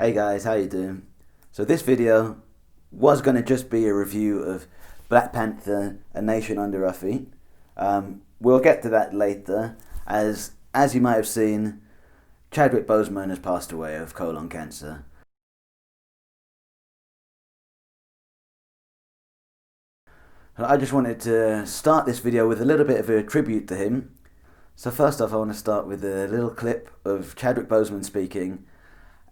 Hey guys, how you doing? So this video was going to just be a review of Black Panther, A Nation Under Our Feet. We'll get to that later, as you might have seen, Chadwick Boseman has passed away of colon cancer. I just wanted to start this video with a little bit of a tribute to him. So first off, I want to start with a little clip of Chadwick Boseman speaking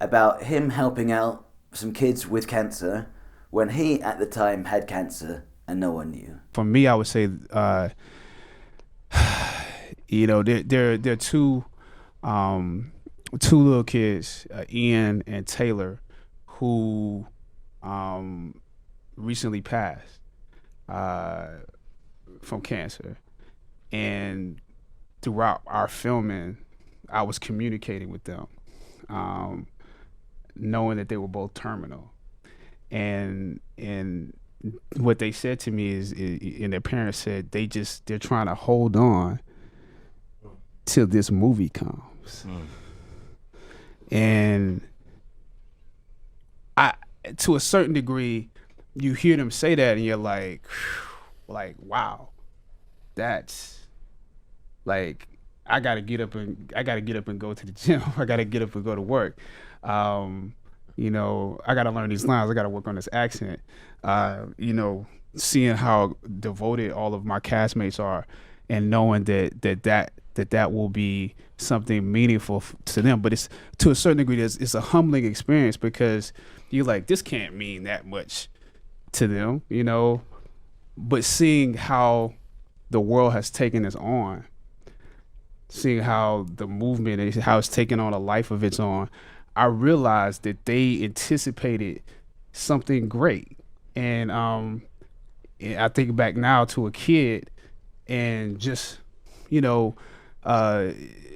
about him helping out some kids with cancer when he at the time had cancer and no one knew. For me, I would say, there are two little kids, Ian and Taylor, who recently passed from cancer, and throughout our filming, I was communicating with them, knowing that they were both terminal, and what they said to me is and their parents said they're trying to hold on till this movie comes. And I, to a certain degree, you hear them say that and you're like, wow, that's like, I gotta get up and go to the gym. I gotta get up and go to work. I gotta learn these lines. I gotta work on this accent. Seeing how devoted all of my castmates are, and knowing that will be something meaningful to them. But it's, to a certain degree, it's a humbling experience, because you're like, this can't mean that much to them, But seeing how the world has taken this on, seeing how the movement, how it's taken on a life of its own, I realized that they anticipated something great. And I think back now to a kid and just,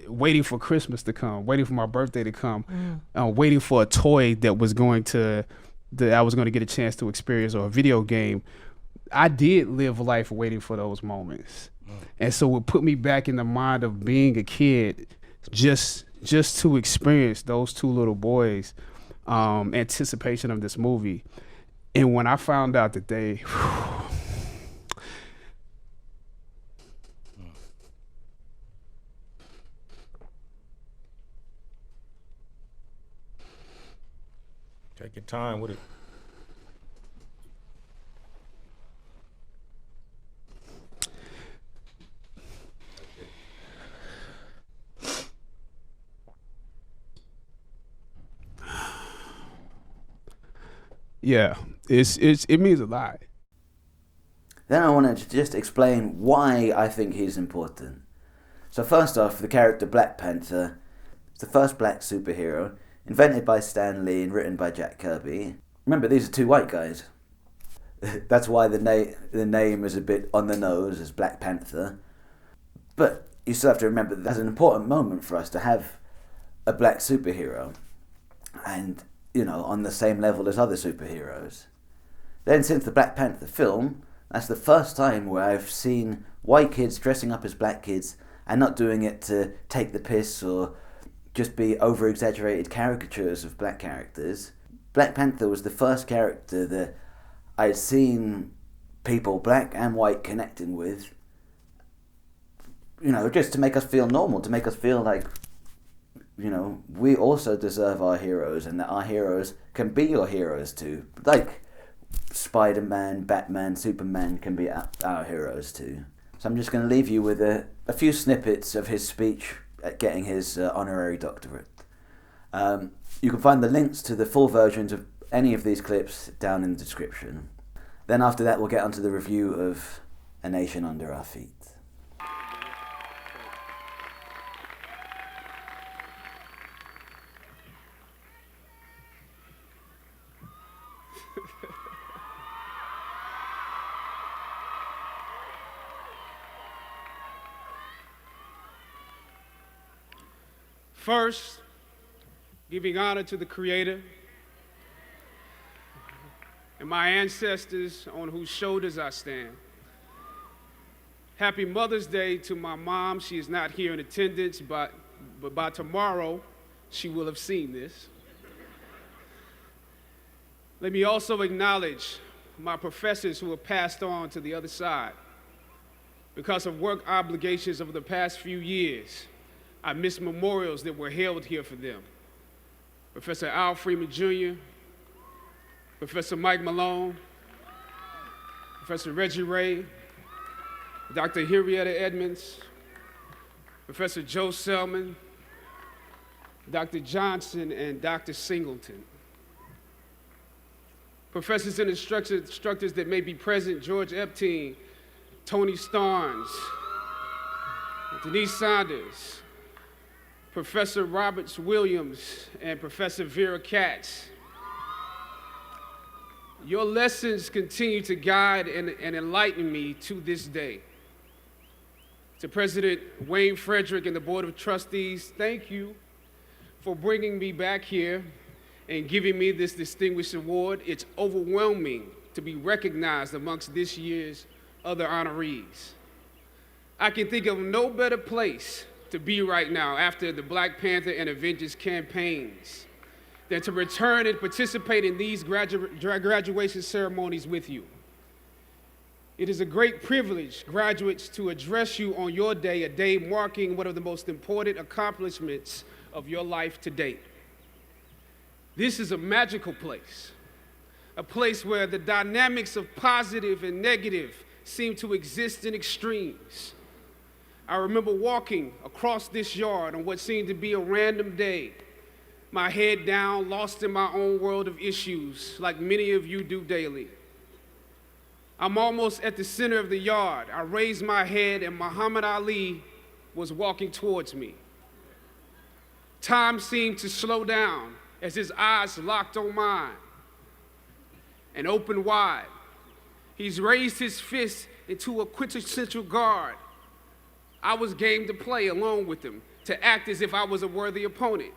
waiting for Christmas to come, waiting for my birthday to come, waiting for a toy that I was going to get a chance to experience, or a video game. I did live life waiting for those moments. And so it put me back in the mind of being a kid, just to experience those two little boys' anticipation of this movie. And when I found out that they take your time with it. Yeah, it means a lot. Then I wanted to just explain why I think he's important. So first off, the character Black Panther is the first black superhero, invented by Stan Lee and written by Jack Kirby. Remember, these are two white guys. That's why the name is a bit on the nose, as Black Panther. But you still have to remember that that's an important moment for us to have a black superhero, and on the same level as other superheroes. Then, since the Black Panther film, that's the first time where I've seen white kids dressing up as black kids and not doing it to take the piss or just be over-exaggerated caricatures of black characters. Black Panther was the first character that I'd seen people, black and white, connecting with, just to make us feel normal, to make us feel like, we also deserve our heroes, and that our heroes can be your heroes too. Like Spider-Man, Batman, Superman can be our heroes too. So I'm just going to leave you with a few snippets of his speech at getting his honorary doctorate. You can find the links to the full versions of any of these clips down in the description. Then after that, we'll get onto the review of A Nation Under Our Feet. First, giving honor to the Creator and my ancestors on whose shoulders I stand. Happy Mother's Day to my mom. She is not here in attendance, but by tomorrow, she will have seen this. Let me also acknowledge my professors who have passed on to the other side. Because of work obligations over the past few years, I missed memorials that were held here for them. Professor Al Freeman Jr., Professor Mike Malone, Professor Reggie Ray, Dr. Henrietta Edmonds, Professor Joe Selman, Dr. Johnson, and Dr. Singleton. Professors and instructors that may be present: George Epstein, Tony Starnes, Denise Saunders, Professor Roberts Williams, and Professor Vera Katz. Your lessons continue to guide and enlighten me to this day. To President Wayne Frederick and the Board of Trustees, thank you for bringing me back here and giving me this distinguished award. It's overwhelming to be recognized amongst this year's other honorees. I can think of no better place to be right now after the Black Panther and Avengers campaigns than to return and participate in these graduation ceremonies with you. It is a great privilege, graduates, to address you on your day, a day marking one of the most important accomplishments of your life to date. This is a magical place, a place where the dynamics of positive and negative seem to exist in extremes. I remember walking across this yard on what seemed to be a random day, my head down, lost in my own world of issues, like many of you do daily. I'm almost at the center of the yard. I raised my head and Muhammad Ali was walking towards me. Time seemed to slow down as his eyes locked on mine and opened wide. He's raised his fist into a quintessential guard. I was game to play along with him, to act as if I was a worthy opponent.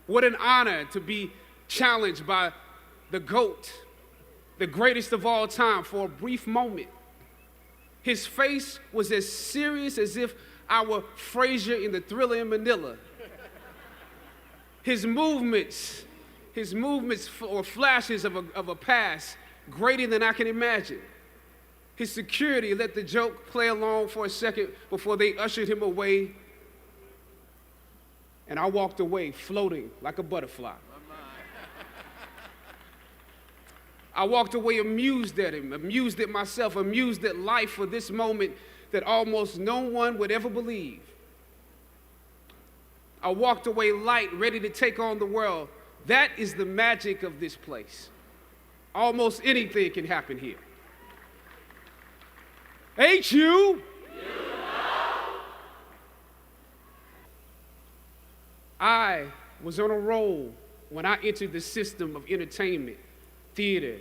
What an honor to be challenged by the GOAT, the greatest of all time, for a brief moment. His face was as serious as if I were Frazier in the Thriller in Manila. His movements or flashes of a past greater than I can imagine. His security let the joke play along for a second before they ushered him away. And I walked away floating like a butterfly. I walked away amused at him, amused at myself, amused at life for this moment that almost no one would ever believe. I walked away light, ready to take on the world. That is the magic of this place. Almost anything can happen here. Ain't you? I was on a roll when I entered the system of entertainment, theater,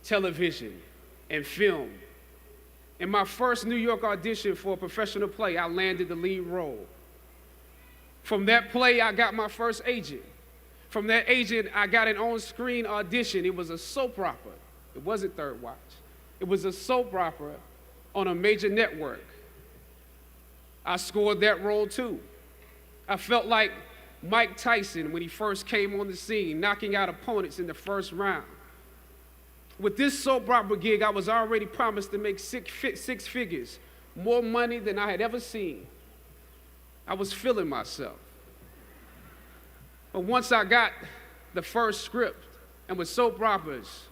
television, and film. In my first New York audition for a professional play, I landed the lead role. From that play, I got my first agent. From that agent, I got an on-screen audition. It was a soap opera. It wasn't Third Watch. It was a soap opera on a major network. I scored that role too. I felt like Mike Tyson when he first came on the scene, knocking out opponents in the first round. With this soap opera gig, I was already promised to make six figures, more money than I had ever seen. I was feeling myself. But once I got the first script, and with soap operas,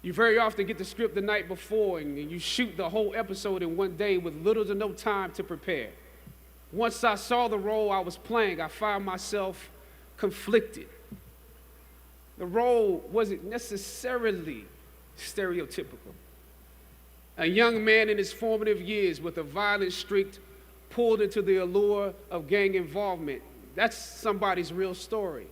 you very often get the script the night before and you shoot the whole episode in one day with little to no time to prepare. Once I saw the role I was playing, I found myself conflicted. The role wasn't necessarily stereotypical. A young man in his formative years with a violent streak pulled into the allure of gang involvement. That's somebody's real story.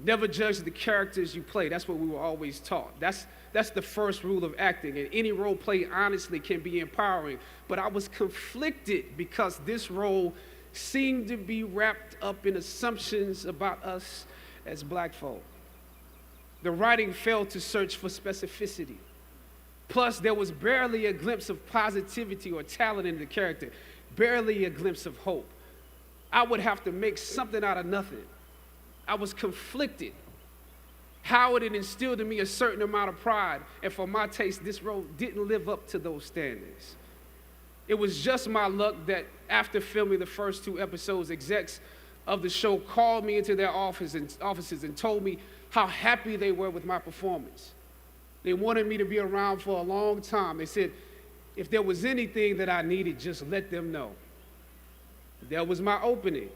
Never judge the characters you play. That's what we were always taught. That's the first rule of acting. And any role play, honestly, can be empowering. But I was conflicted because this role seemed to be wrapped up in assumptions about us as black folk. The writing failed to search for specificity. Plus, there was barely a glimpse of positivity or talent in the character, barely a glimpse of hope. I would have to make something out of nothing. I was conflicted. Howard had instilled in me a certain amount of pride, and for my taste, this role didn't live up to those standards. It was just my luck that after filming the first 2 episodes, execs of the show called me into their offices and told me how happy they were with my performance. They wanted me to be around for a long time. They said, if there was anything that I needed, just let them know. That was my opening.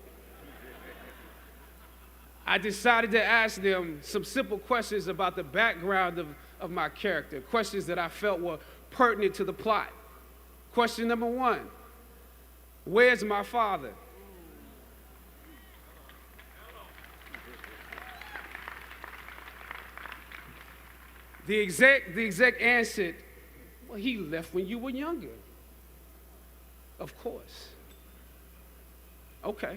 I decided to ask them some simple questions about the background of my character, questions that I felt were pertinent to the plot. Question number 1, where's my father? The exec answered, well, he left when you were younger. Of course. Okay.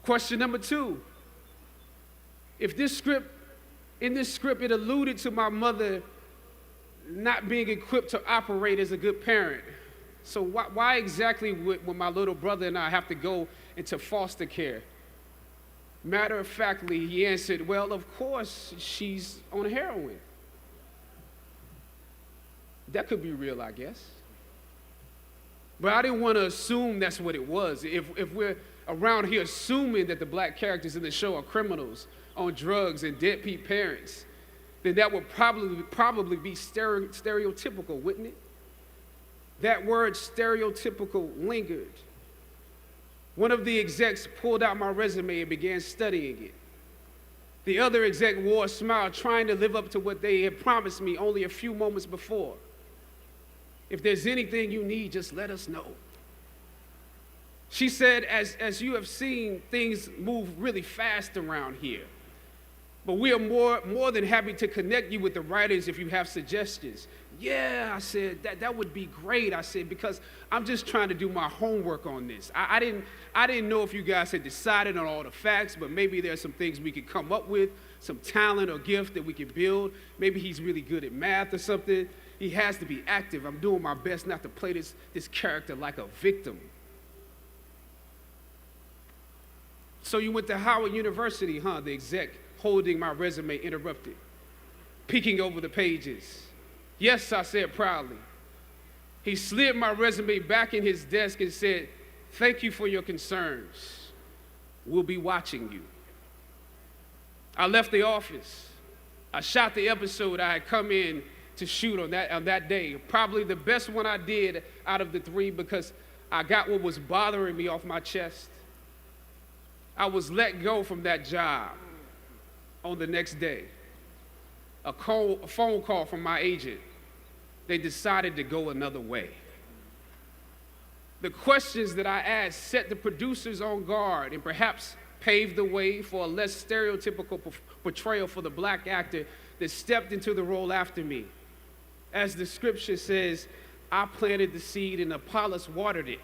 Question number 2. In this script, it alluded to my mother not being equipped to operate as a good parent. So why exactly would my little brother and I have to go into foster care? Matter of factly, he answered, well, of course, she's on heroin. That could be real, I guess. But I didn't want to assume that's what it was. If we're around here assuming that the black characters in the show are criminals on drugs and deadbeat parents, then that would probably be stereotypical, wouldn't it? That word stereotypical lingered. One of the execs pulled out my resume and began studying it. The other exec wore a smile, trying to live up to what they had promised me only a few moments before. If there's anything you need, just let us know. She said, as you have seen, things move really fast around here. But we are more than happy to connect you with the writers if you have suggestions. Yeah, I said, that would be great. I said, because I'm just trying to do my homework on this. I didn't know if you guys had decided on all the facts, but maybe there's some things we could come up with, some talent or gift that we could build. Maybe he's really good at math or something. He has to be active. I'm doing my best not to play this character like a victim. So you went to Howard University, huh? The exec holding my resume interrupted, peeking over the pages. Yes, I said proudly. He slid my resume back in his desk and said, thank you for your concerns. We'll be watching you. I left the office. I shot the episode I had come in to shoot on that day. Probably the best one I did out of the 3 because I got what was bothering me off my chest. I was let go from that job on the next day. A phone call from my agent. They decided to go another way. The questions that I asked set the producers on guard and perhaps paved the way for a less stereotypical portrayal for the black actor that stepped into the role after me. As the scripture says, I planted the seed and Apollos watered it.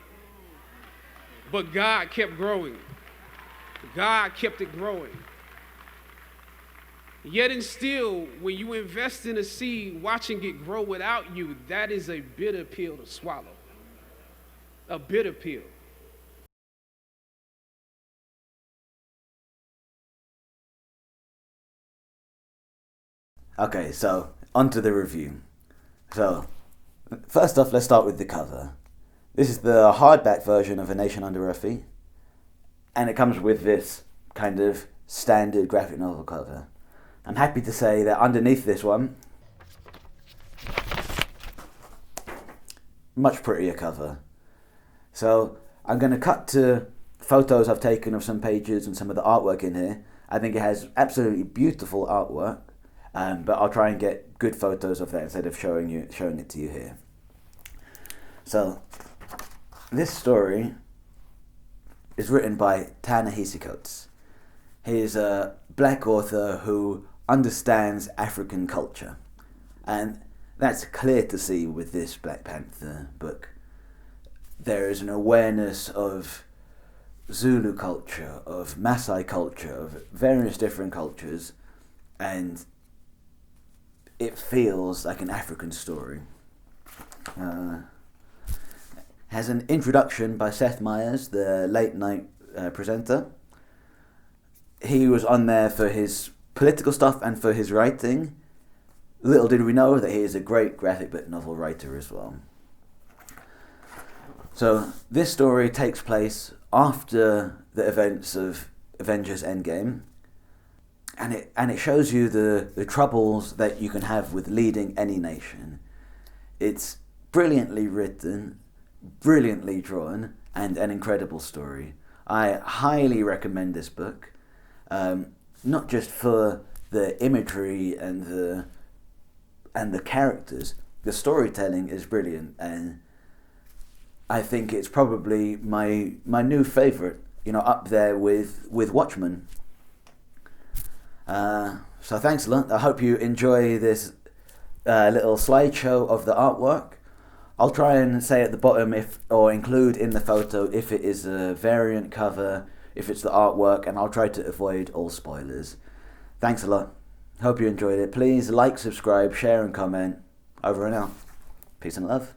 But God kept growing. God kept it growing. Yet and still, when you invest in a seed, watching it grow without you, that is a bitter pill to swallow. A bitter pill. Okay, so onto the review. So, first off, let's start with the cover. This is the hardback version of A Nation Under Our Feet, and it comes with this kind of standard graphic novel cover. I'm happy to say that underneath this one, much prettier cover. So I'm going to cut to photos I've taken of some pages and some of the artwork in here. I think it has absolutely beautiful artwork, but I'll try and get good photos of that instead of showing it to you here. So this story is written by ta-nehisi. He's a black author who understands African culture, and that's clear to see with this Black Panther book. There is an awareness of Zulu culture, of Maasai culture, of various different cultures, and it feels like an African story. Has an introduction by Seth Meyers, the late night presenter, he was on there for his political stuff and for his writing. Little did we know that he is a great graphic novel writer as well. So this story takes place after the events of Avengers Endgame, and it shows you the troubles that you can have with leading any nation. It's brilliantly written, brilliantly drawn, and an incredible story. I highly recommend this book, not just for the imagery and the characters. The storytelling is brilliant, and I think it's probably my new favourite, up there with Watchmen. So thanks a lot. I hope you enjoy this little slideshow of the artwork. I'll try and say at the bottom or include in the photo if it is a variant cover, if it's the artwork, and I'll try to avoid all spoilers. Thanks a lot. Hope you enjoyed it. Please like, subscribe, share and comment. Over and out. Peace and love.